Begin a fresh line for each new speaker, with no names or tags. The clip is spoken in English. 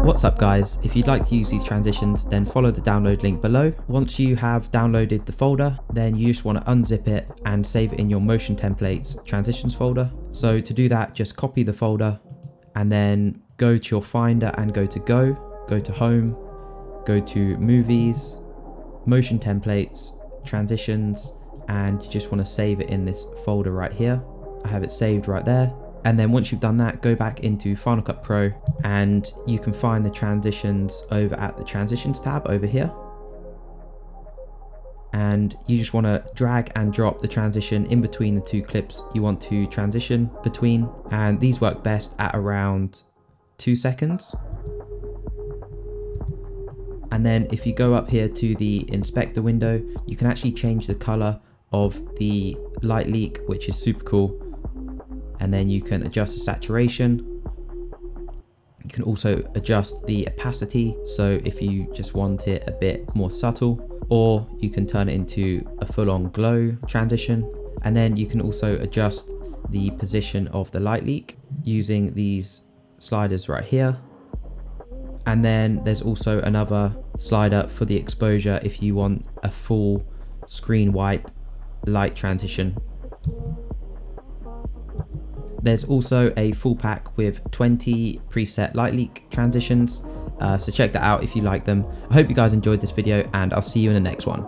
What's up guys, if you'd like to use these transitions then follow the download link below. Once you have downloaded the folder, then you just want to unzip it and save it in your motion templates transitions folder. So to do that, just copy the folder and then go to your finder and go to home, go to movies, motion templates, transitions, and you just want to save it in this folder right here. I have it saved right there. And then once you've done that, go back into Final Cut Pro and you can find the transitions over at the transitions tab over here. And you just want to drag and drop the transition in between the two clips you want to transition between. And these work best at around 2 seconds. And then if you go up here to the inspector window, you can actually change the color of the light leak, which is super cool. And then you can adjust the saturation. You can also adjust the opacity, so if you just want it a bit more subtle, or you can turn it into a full-on glow transition. And then you can also adjust the position of the light leak using these sliders right here. And then there's also another slider for the exposure if you want a full screen wipe light transition. There's also a full pack with 20 preset light leak transitions, so check that out if you like them. I hope you guys enjoyed this video and I'll see you in the next one.